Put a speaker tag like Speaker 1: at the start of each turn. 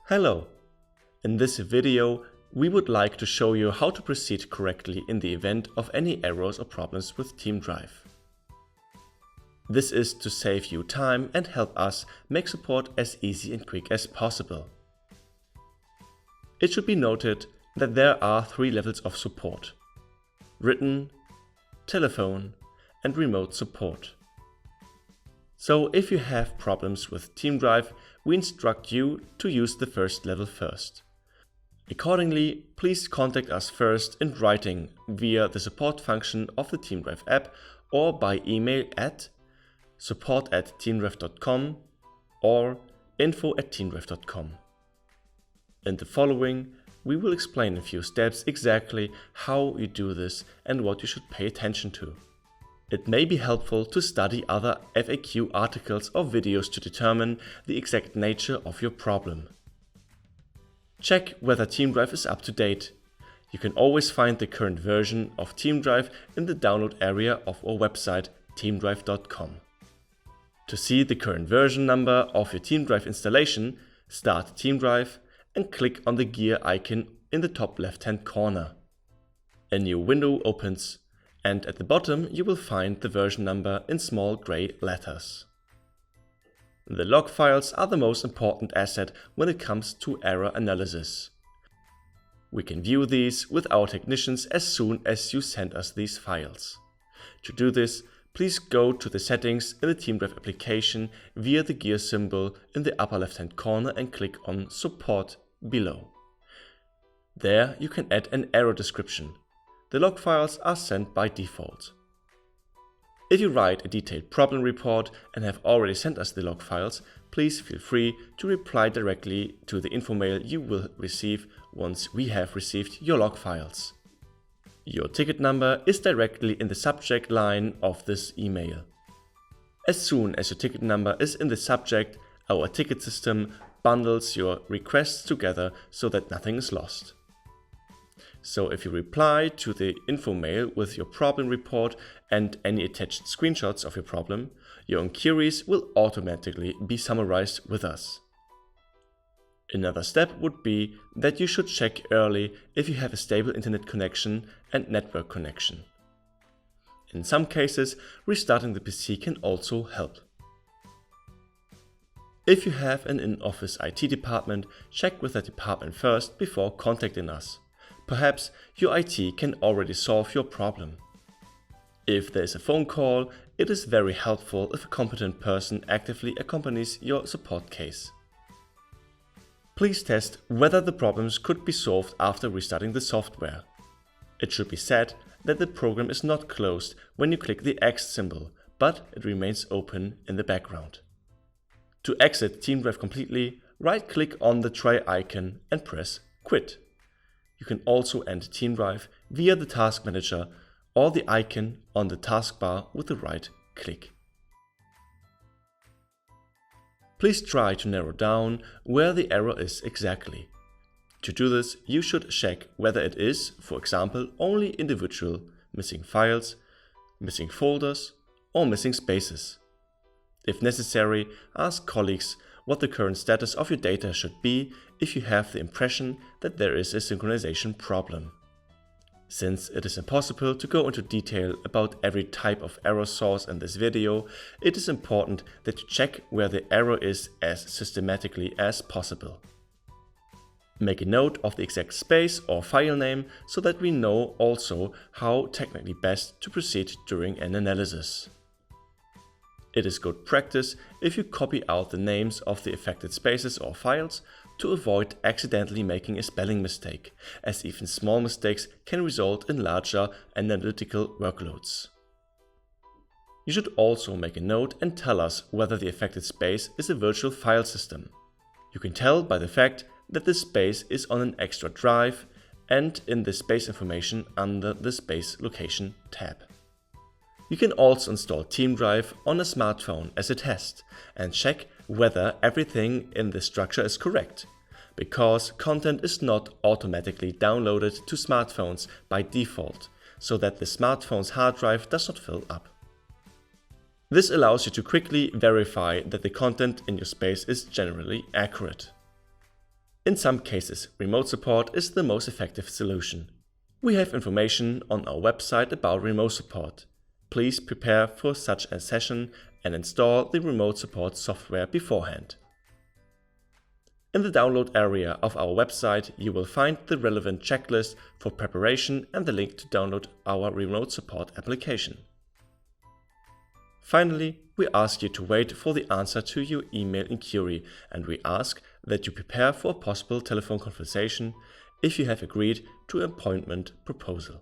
Speaker 1: Hello! In this video, we would like to show you how to proceed correctly in the event of any errors or problems with TeamDrive. This is to save you time and help us make support as easy and quick as possible. It should be noted that there are 3 levels of support: written, telephone, and remote support. So if you have problems with TeamDrive, we instruct you to use the first level first. Accordingly, please contact us first in writing via the support function of the TeamDrive app or by email at support@teamdrive.com or info@teamdrive.com. In the following, we will explain in a few steps exactly how you do this and what you should pay attention to. It may be helpful to study other FAQ articles or videos to determine the exact nature of your problem. Check whether TeamDrive is up to date. You can always find the current version of TeamDrive in the download area of our website teamdrive.com. To see the current version number of your TeamDrive installation, start TeamDrive and click on the gear icon in the top left-hand corner. A new window opens, and at the bottom you will find the version number in small grey letters. The log files are the most important asset when it comes to error analysis. We can view these with our technicians as soon as you send us these files. To do this, please go to the settings in the TeamDrive application via the gear symbol in the upper left-hand corner and click on Support below. There you can add an error description. The log files are sent by default. If you write a detailed problem report and have already sent us the log files, please feel free to reply directly to the info mail you will receive once we have received your log files. Your ticket number is directly in the subject line of this email. As soon as your ticket number is in the subject, our ticket system bundles your requests together so that nothing is lost. So if you reply to the info mail with your problem report and any attached screenshots of your problem, your inquiries will automatically be summarized with us. Another step would be that you should check early if you have a stable internet connection and network connection. In some cases, restarting the PC can also help. If you have an in-office IT department, check with that department first before contacting us. Perhaps your IT can already solve your problem. If there is a phone call, it is very helpful if a competent person actively accompanies your support case. Please test whether the problems could be solved after restarting the software. It should be said that the program is not closed when you click the X symbol, but it remains open in the background. To exit TeamDrive completely, right-click on the try icon and press Quit. You can also end TeamDrive via the Task Manager or the icon on the taskbar with the right click. Please try to narrow down where the error is exactly. To do this, you should check whether it is, for example, only individual missing files, missing folders, or missing spaces. If necessary, ask colleagues what the current status of your data should be if you have the impression that there is a synchronization problem. Since it is impossible to go into detail about every type of error source in this video, it is important that you check where the error is as systematically as possible. Make a note of the exact space or file name so that we know also how technically best to proceed during an analysis. It is good practice if you copy out the names of the affected spaces or files to avoid accidentally making a spelling mistake, as even small mistakes can result in larger analytical workloads. You should also make a note and tell us whether the affected space is a virtual file system. You can tell by the fact that the space is on an extra drive and in the space information under the Space Location tab. You can also install TeamDrive on a smartphone as a test and check whether everything in the structure is correct, because content is not automatically downloaded to smartphones by default, so that the smartphone's hard drive does not fill up. This allows you to quickly verify that the content in your space is generally accurate. In some cases, remote support is the most effective solution. We have information on our website about remote support. Please prepare for such a session and install the remote support software beforehand. In the download area of our website, you will find the relevant checklist for preparation and the link to download our remote support application. Finally, we ask you to wait for the answer to your email inquiry, and we ask that you prepare for a possible telephone conversation if you have agreed to an appointment proposal.